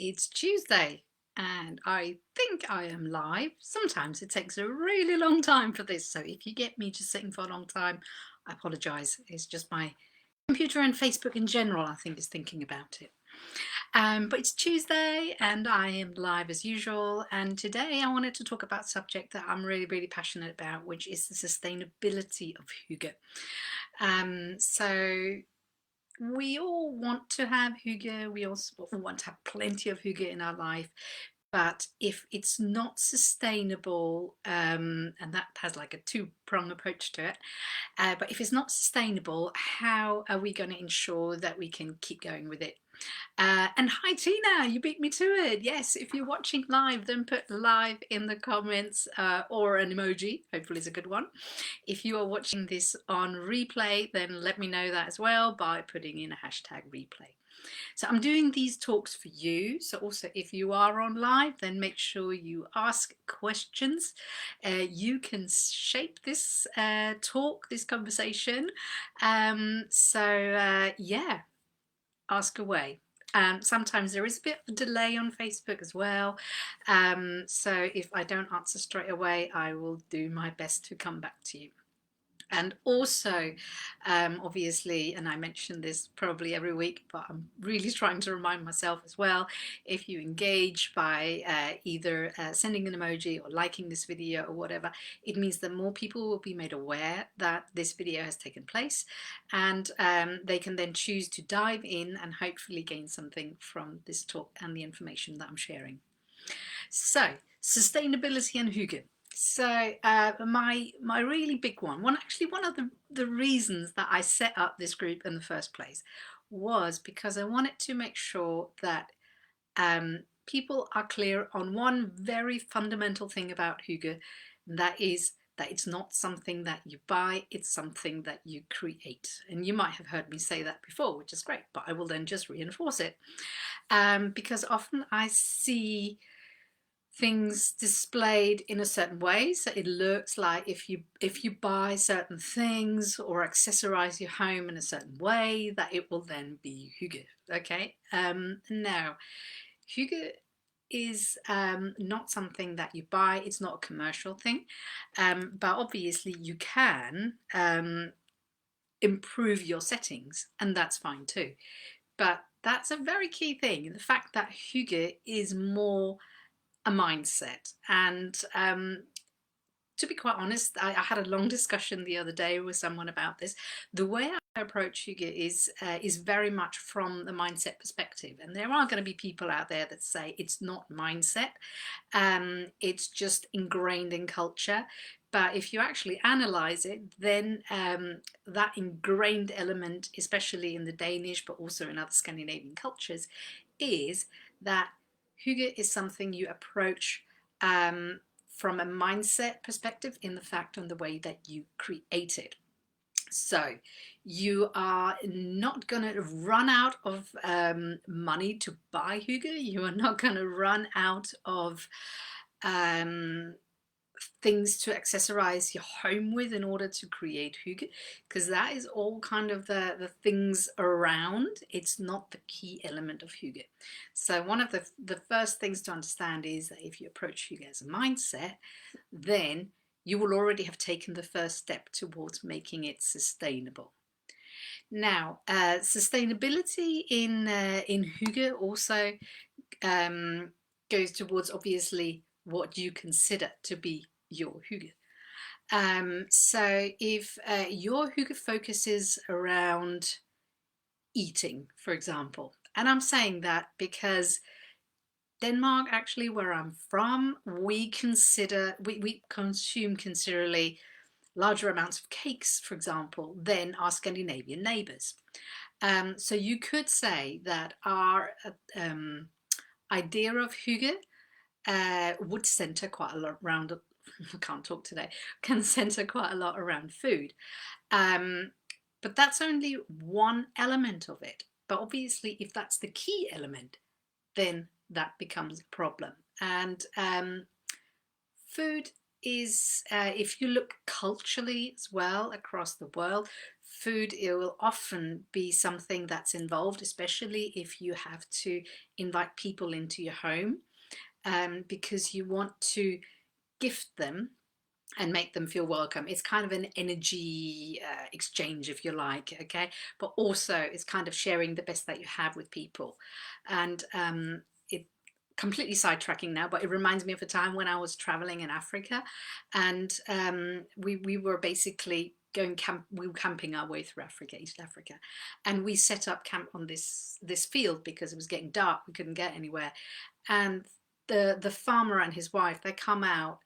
It's Tuesday and I think I am live. Sometimes it takes a really long time for this, so if you get me just sitting for a long time, I apologise. It's just my computer and Facebook in general, I think, is thinking about it. But it's Tuesday and I am live as usual, and today I wanted to talk about a subject that I'm really passionate about, which is the sustainability of Hygge. So we all want to have Hygge, we also want to have plenty of Hygge in our life, but if it's not sustainable, and that has like a two-prong approach to it, but if it's not sustainable, how are we going to ensure that we can keep going with it? And hi Tina, you beat me to it. Yes, if you're watching live, then put live in the comments, or an emoji, hopefully it's a good one. If you are watching this on replay, then let me know that as well by putting in a hashtag replay. So I'm doing these talks for you. So also if you are on live, then make sure you ask questions. You can shape this talk, this conversation. Yeah, ask away. Sometimes there is a bit of a delay on Facebook as well. So if I don't answer straight away, I will do my best to come back to you. And also, obviously, and I mention this probably every week, but I'm really trying to remind myself as well, if you engage by either sending an emoji or liking this video or whatever, it means that more people will be made aware that this video has taken place, and they can then choose to dive in and hopefully gain something from this talk and the information that I'm sharing. So, sustainability and Hygge. So my really big one, actually one of the reasons that I set up this group in the first place was because I wanted to make sure that people are clear on one very fundamental thing about Hygge, and that is that it's not something that you buy, it's something that you create. And you might have heard me say that before, which is great, but I will then just reinforce it, because often I see things displayed in a certain way, so it looks like if you buy certain things or accessorize your home in a certain way, that it will then be Hygge. Okay, now Hygge is not something that you buy, it's not a commercial thing, but obviously you can improve your settings, and that's fine too. But that's a very key thing, the fact that Hygge is more a mindset. And to be quite honest, I had a long discussion the other day with someone about this. The way I approach Hygge is very much from the mindset perspective, and there are going to be people out there that say it's not mindset, it's just ingrained in culture. But if you actually analyze it, then that ingrained element, especially in the Danish but also in other Scandinavian cultures, is that Hygge is something you approach from a mindset perspective, in the fact on the way that you create it. So you are not going to run out of money to buy Hygge. You are not going to run out of things to accessorize your home with in order to create Hygge, because that is all kind of the things around. It's not the key element of Hygge. So one of the first things to understand is that if you approach Hygge as a mindset, then you will already have taken the first step towards making it sustainable. Now, sustainability in Hygge also goes towards obviously what you consider to be your Hygge. So if your Hygge focuses around eating, for example, and I'm saying that because Denmark, actually where I'm from, we consume considerably larger amounts of cakes, for example, than our Scandinavian neighbours. So you could say that our idea of Hygge would centre quite a lot around, I can't talk today, can centre quite a lot around food. But that's only one element of it. But obviously, if that's the key element, then that becomes a problem. And food is, if you look culturally as well across the world, food, it will often be something that's involved, especially if you have to invite people into your home, because you want to gift them and make them feel welcome. It's kind of an energy exchange, if you like, okay? But also it's kind of sharing the best that you have with people. And it completely sidetracking now, but it reminds me of a time when I was traveling in Africa, and we were basically we were camping our way through Africa, East Africa, and we set up camp on this field because it was getting dark, we couldn't get anywhere. And the farmer and his wife, they come out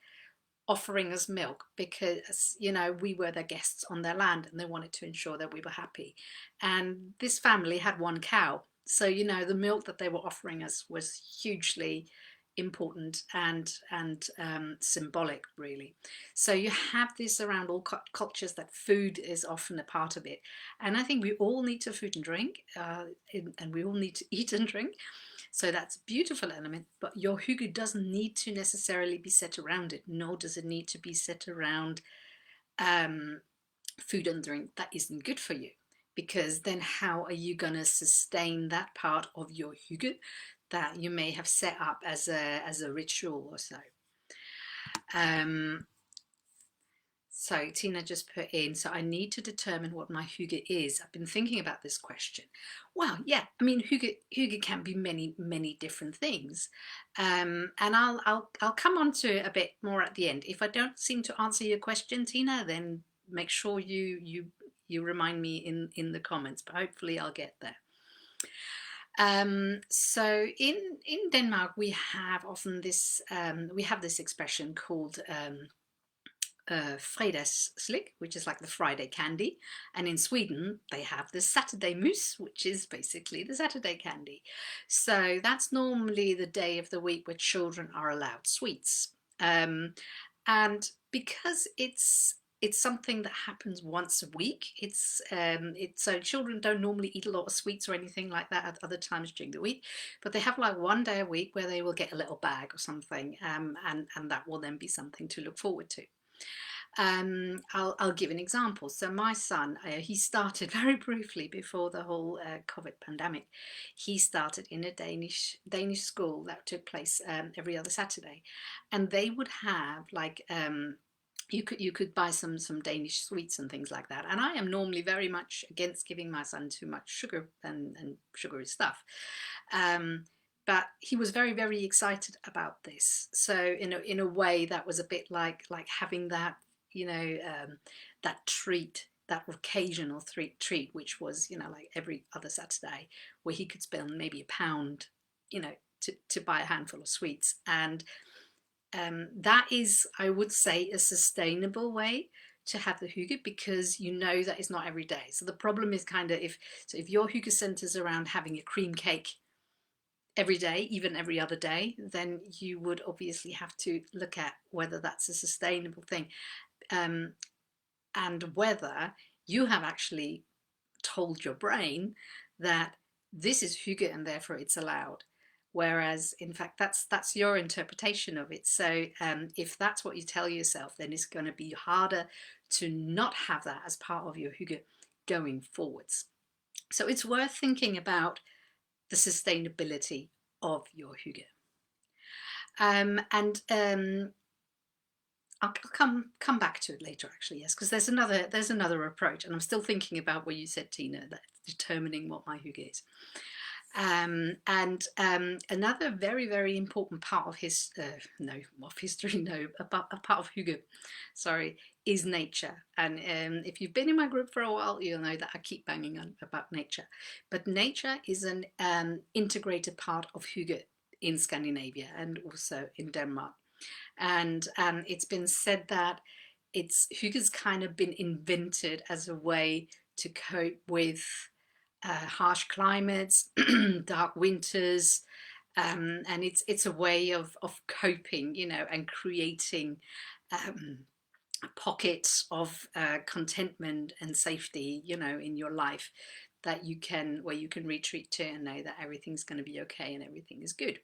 offering us milk because, you know, we were their guests on their land and they wanted to ensure that we were happy. And this family had one cow, so, you know, the milk that they were offering us was hugely important and symbolic, really. So you have this around all cultures, that food is often a part of it. And I think we all need to food and drink, and we all need to eat and drink. So that's a beautiful element, but your hygge doesn't need to necessarily be set around it, nor does it need to be set around um, food and drink that isn't good for you. Because then how are you going to sustain that part of your hygge that you may have set up as a ritual or so? Um, So Tina just put in, so I need to determine what my hygge is. I've been thinking about this question. Well, yeah, I mean, hygge can be many different things, and I'll come on to it a bit more at the end. If I don't seem to answer your question, Tina, then make sure you remind me in the comments. But hopefully, I'll get there. So in Denmark, we have often this we have this expression called fredagsslik, which is like the Friday candy. And in Sweden, they have the Saturday mus, which is basically the Saturday candy. So that's normally the day of the week where children are allowed sweets. And because it's something that happens once a week. So children don't normally eat a lot of sweets or anything like that at other times during the week, but they have like one day a week where they will get a little bag or something, and that will then be something to look forward to. I'll give an example. So my son, he started very briefly before the whole COVID pandemic. He started in a Danish school that took place every other Saturday, and they would have like you could buy some Danish sweets and things like that. And I am normally very much against giving my son too much sugar and sugary stuff. But he was very excited about this. So in a way that was a bit like having that, you know, that treat, that occasional treat, which was, you know, like every other Saturday, where he could spend maybe £1, you know, to buy a handful of sweets. And that is, I would say, a sustainable way to have the hygge, because you know that it's not every day. So the problem is kind of if your hygge centers around having a cream cake every day, even every other day, then you would obviously have to look at whether that's a sustainable thing, and whether you have actually told your brain that this is hygge and therefore it's allowed. Whereas in fact that's your interpretation of it. So if that's what you tell yourself, then it's going to be harder to not have that as part of your hygge going forwards. So it's worth thinking about the sustainability of your hygge. I'll come back to it later, actually, yes, because there's another approach, and I'm still thinking about what you said, Tina, that determining what my hygge is. Another very important part of a part of hygge, sorry, is nature. And if you've been in my group for a while, you'll know that I keep banging on about nature. But nature is an integrated part of hygge in Scandinavia and also in Denmark. And it's been said that hygge's kind of been invented as a way to cope with harsh climates, dark winters, and it's a way of coping, you know, and creating pockets of contentment and safety, you know, in your life where you can retreat to and know that everything's going to be okay and everything is good.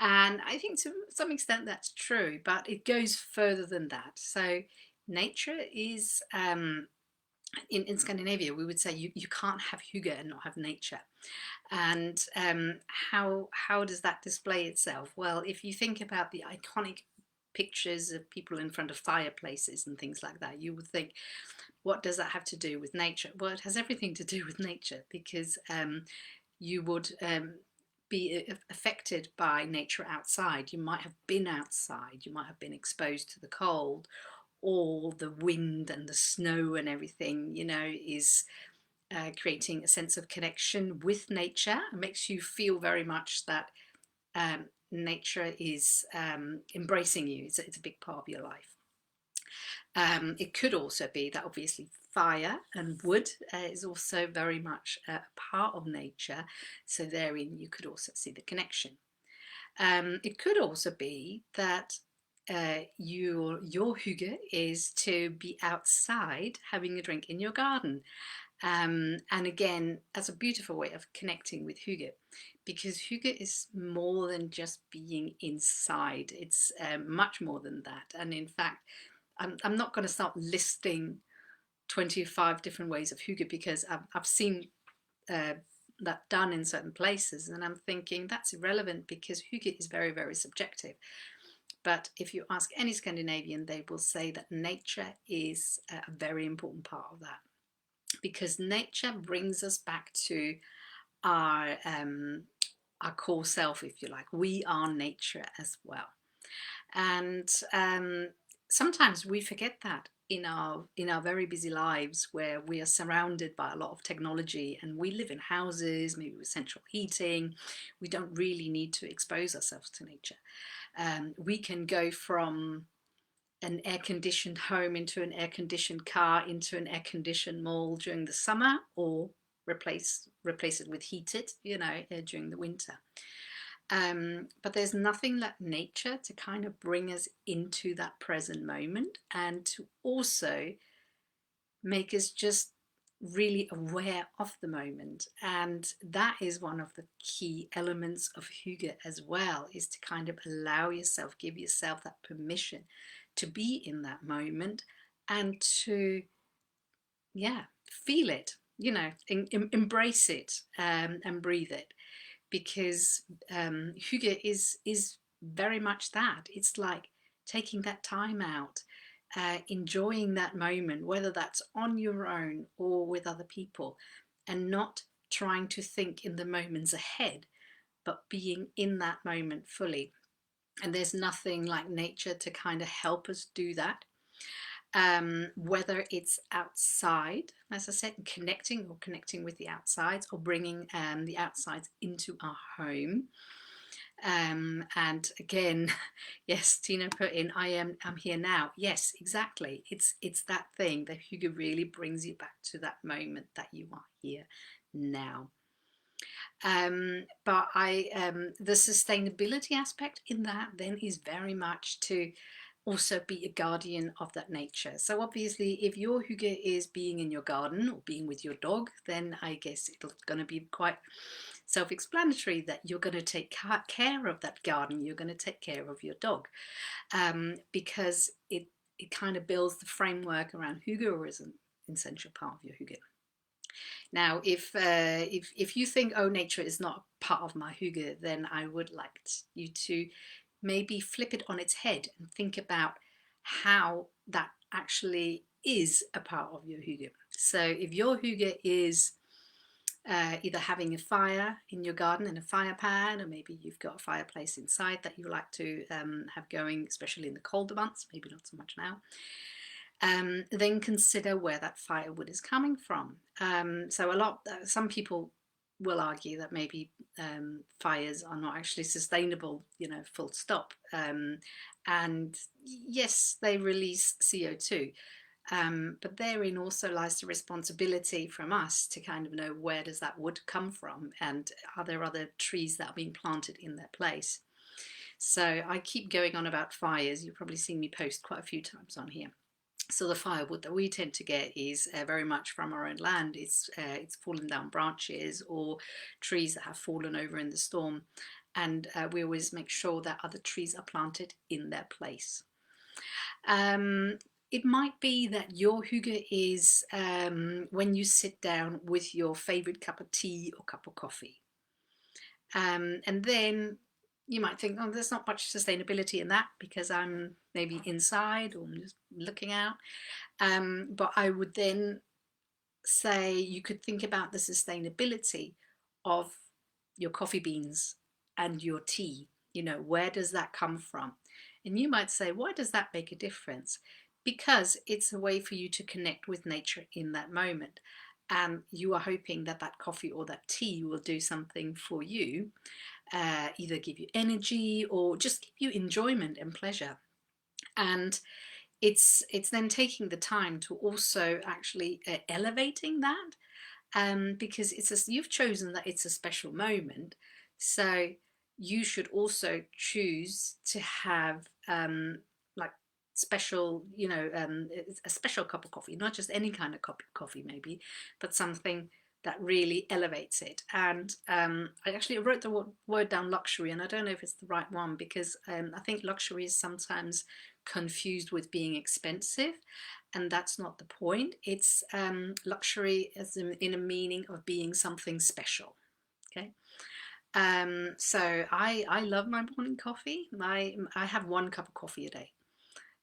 And I think to some extent that's true, but it goes further than that. So nature is in Scandinavia, we would say you can't have hygge and not have nature. And how does that display itself? Well, if you think about the iconic pictures of people in front of fireplaces and things like that, you would think, what does that have to do with nature? Well, it has everything to do with nature, because you would be affected by nature outside. You might have been outside, you might have been exposed to the cold, or the wind and the snow and everything, you know, is creating a sense of connection with nature. It makes you feel very much that nature is embracing you. It's a big part of your life. It could also be that obviously fire and wood is also very much a part of nature, so therein you could also see the connection. It could also be that your hygge is to be outside having a drink in your garden. And again, that's a beautiful way of connecting with hygge, because hygge is more than just being inside. It's much more than that. And in fact, I'm not going to start listing 25 different ways of hygge, because I've seen that done in certain places, and I'm thinking that's irrelevant, because hygge is very, very subjective. But if you ask any Scandinavian, they will say that nature is a very important part of that, because nature brings us back to our core self, if you like. We are nature as well. And sometimes we forget that in our very busy lives, where we are surrounded by a lot of technology and we live in houses, maybe with central heating. We don't really need to expose ourselves to nature. We can go from an air-conditioned home into an air-conditioned car into an air-conditioned mall during the summer, or replace it with heated, you know, during the winter. But there's nothing like nature to kind of bring us into that present moment, and to also make us just really aware of the moment. And that is one of the key elements of hygge as well, is to kind of allow yourself, give yourself that permission to be in that moment, and to, yeah, feel it, you know, embrace it, and breathe it. Because hygge is very much that. It's like taking that time out, enjoying that moment, whether that's on your own or with other people, and not trying to think in the moments ahead, but being in that moment fully. And there's nothing like nature to kind of help us do that. Whether it's outside, as I said, connecting with the outsides, or bringing the outsides into our home. And again, yes, Tina put in, I'm here now. Yes, exactly. It's that thing that hygge really brings you back to that moment that you are here now. But the sustainability aspect in that then is very much to also be a guardian of that nature. So obviously, if your hygge is being in your garden or being with your dog, then I guess it's going to be quite self-explanatory that you're going to take care of that garden, you're going to take care of your dog, because it kind of builds the framework around hygge, or is an essential part of your hygge. Now, if you think, oh, nature is not part of my hygge, then I would like you to maybe flip it on its head and think about how that actually is a part of your hygge. So if your hygge is either having a fire in your garden and a fire pan, or maybe you've got a fireplace inside that you like to have going, especially in the colder months, maybe not so much now, then consider where that firewood is coming from. So some people will argue that maybe fires are not actually sustainable, you know, full stop. And yes, they release CO2. But therein also lies the responsibility from us to kind of know, where does that wood come from, and are there other trees that are being planted in their place. So I keep going on about fires. You've probably seen me post quite a few times on here. So the firewood that we tend to get is very much from our own land. It's fallen down branches or trees that have fallen over in the storm, and we always make sure that other trees are planted in their place. it might be that your hygge is when you sit down with your favorite cup of tea or cup of coffee. And then you might think, oh, there's not much sustainability in that because I'm maybe inside or I'm just looking out. But I would then say you could think about the sustainability of your coffee beans and your tea. You know, where does that come from? And you might say, why does that make a difference? Because it's a way for you to connect with nature in that moment. And you are hoping that that coffee or that tea will do something for you, either give you energy or just give you enjoyment and pleasure. And it's then taking the time to also actually elevating that, because you've chosen that it's a special moment, so you should also choose to have like special, a special cup of coffee, not just any kind of cup of coffee maybe, but something that really elevates it. And I actually wrote the word down luxury, and I don't know if it's the right one, because I think luxury is sometimes confused with being expensive, and that's not the point. It's luxury as in a meaning of being something special. Okay. So I love my morning coffee. I have one cup of coffee a day,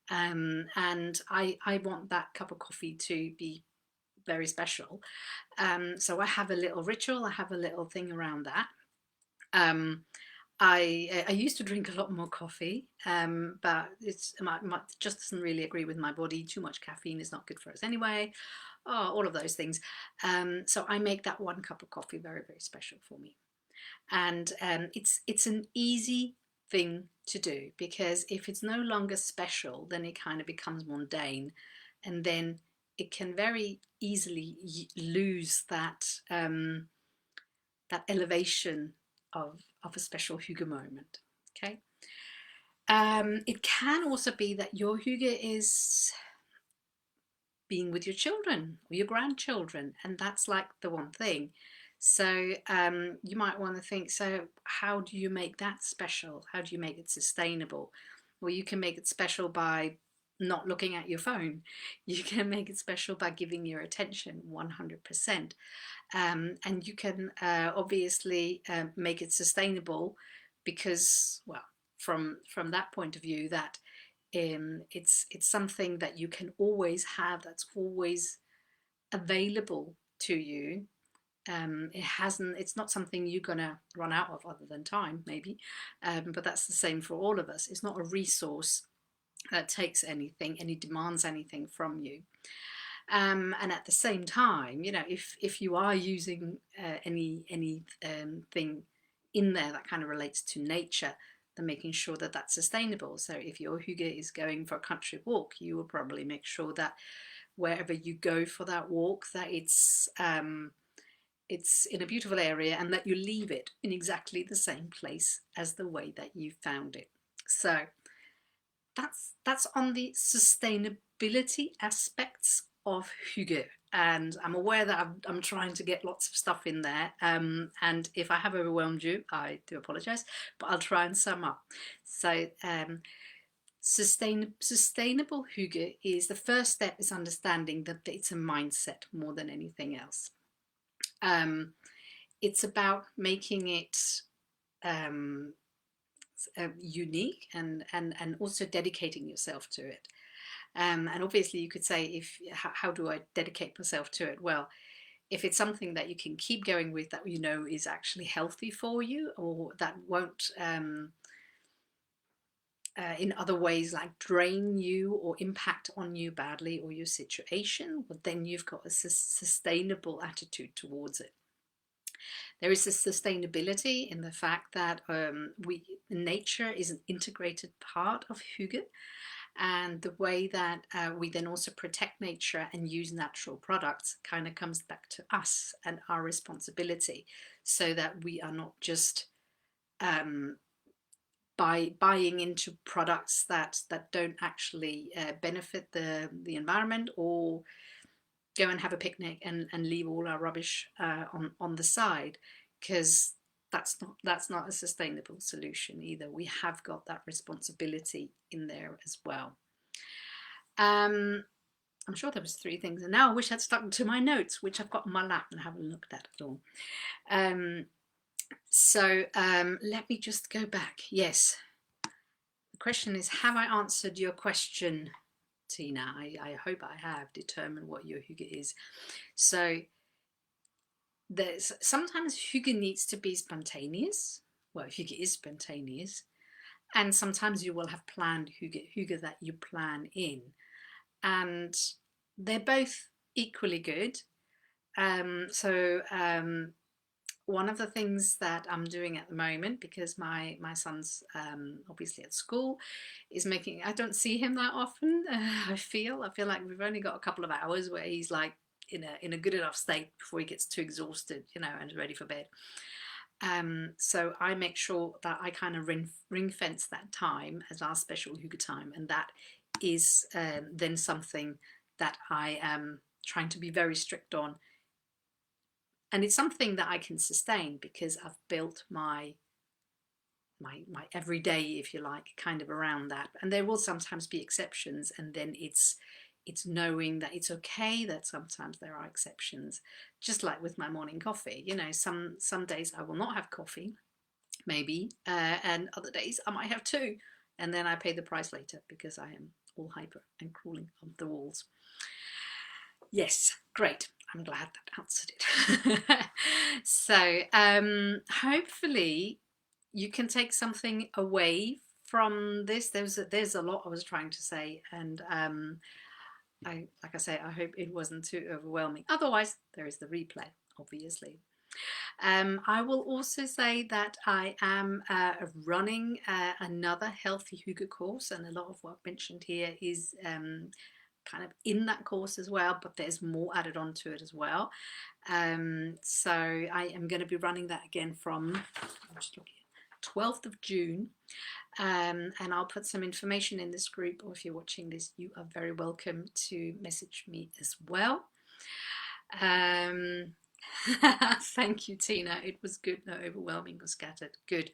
and I want that cup of coffee to be very special. So I have a little ritual. I have a little thing around that. Um, I used to drink a lot more coffee, but it just doesn't really agree with my body. Too much caffeine is not good for us anyway. Oh, all of those things. So I make that one cup of coffee very, very special for me. And it's an easy thing to do, because if it's no longer special, then it kind of becomes mundane, and then it can very easily lose that elevation of a special hygge moment. Okay. It can also be that your hygge is being with your children or your grandchildren, and that's like the one thing. So you might want to think, so how do you make that special? How do you make it sustainable? Well, you can make it special by not looking at your phone. You can make it special by giving your attention 100%. And you can obviously make it sustainable because, well, from that point of view, that it's something that you can always have, that's always available to you. It's not something you're gonna run out of, other than time maybe, but that's the same for all of us. It's not a resource that takes anything, any demands anything from you. And at the same time, if you are using any thing in there that kind of relates to nature, then making sure that that's sustainable. So if your hygge is going for a country walk, you will probably make sure that wherever you go for that walk, that it's in a beautiful area, and that you leave it in exactly the same place as the way that you found it. So that's on the sustainability aspects of hygge. And I'm aware that I'm trying to get lots of stuff in there, and if I have overwhelmed you, I do apologize, but I'll try and sum up. So sustainable hygge is, the first step is understanding that it's a mindset more than anything else. It's about making it unique, and also dedicating yourself to it. And obviously you could say, how do I dedicate myself to it? Well, if it's something that you can keep going with, that you know is actually healthy for you, or that won't in other ways like drain you or impact on you badly or your situation, well, then you've got a sustainable attitude towards it. There is a sustainability in the fact that nature is an integrated part of hygge, and the way that we then also protect nature and use natural products kind of comes back to us and our responsibility, so that we are not just buying into products that don't actually benefit the environment, or go and have a picnic and leave all our rubbish on the side, because that's not a sustainable solution either. We have got that responsibility in there as well. I'm sure there was 3 things, and now I wish I'd stuck to my notes, which I've got on my lap and haven't looked at all. Let me just go back. Yes, the question is, have I answered your question, Tina? I hope I have determined what your hygge is. So there's sometimes hygge needs to be spontaneous. Well, hygge is spontaneous, and sometimes you will have planned hygge that you plan in, and they're both equally good. One of the things that I'm doing at the moment, because my son's obviously at school, is making, I don't see him that often. I feel like we've only got a couple of hours where he's like in a good enough state before he gets too exhausted, you know, and ready for bed. So I make sure that I kind of ring fence that time as our special hygge time, and that is then something that I am trying to be very strict on. And it's something that I can sustain because I've built my everyday, if you like, kind of around that. And there will sometimes be exceptions, and then it's knowing that it's okay that sometimes there are exceptions. Just like with my morning coffee, you know, some days I will not have coffee, maybe, and other days I might have 2, and then I pay the price later because I am all hyper and crawling on the walls. Yes, great. I'm glad that answered it. So hopefully you can take something away from this. There's a lot I was trying to say, and like I say, I hope it wasn't too overwhelming. Otherwise, there is the replay, obviously. I will also say that I am running another healthy hygge course, and a lot of what I've mentioned here is kind of in that course as well, but there's more added on to it as well. So I am going to be running that again from, I'm just looking, 12th of June, and I'll put some information in this group, or if you're watching this, you are very welcome to message me as well. Thank you, Tina. It was good, not overwhelming or scattered. Good.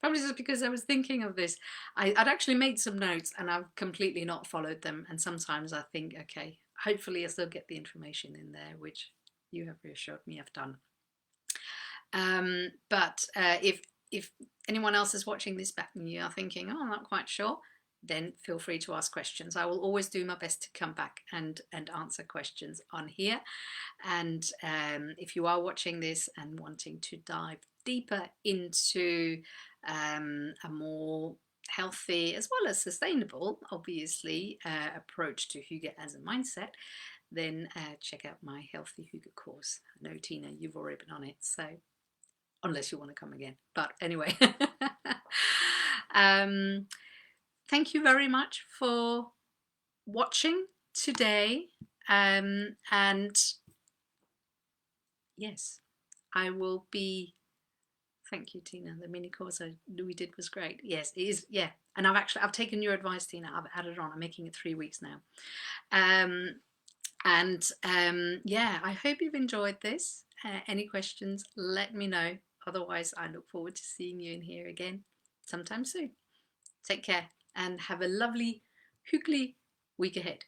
Probably just because I was thinking of this. I'd actually made some notes and I've completely not followed them. And sometimes I think, okay, hopefully I still get the information in there, which you have reassured me I've done. But if anyone else is watching this back and you are thinking, oh, I'm not quite sure, then feel free to ask questions. I will always do my best to come back and answer questions on here. And if you are watching this and wanting to dive deeper into a more healthy as well as sustainable, obviously, approach to hygge as a mindset, then check out my Healthy Hygge course. I know, Tina, you've already been on it, so unless you want to come again. But anyway, thank you very much for watching today. And yes, I will be. Thank you, Tina. The mini course we did was great. Yes, it is. Yeah, and I've taken your advice, Tina. I've added on. I'm making it 3 weeks now. Yeah, I hope you've enjoyed this. Any questions, let me know. Otherwise, I look forward to seeing you in here again sometime soon. Take care and have a lovely, hygge week ahead.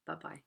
Bye-bye.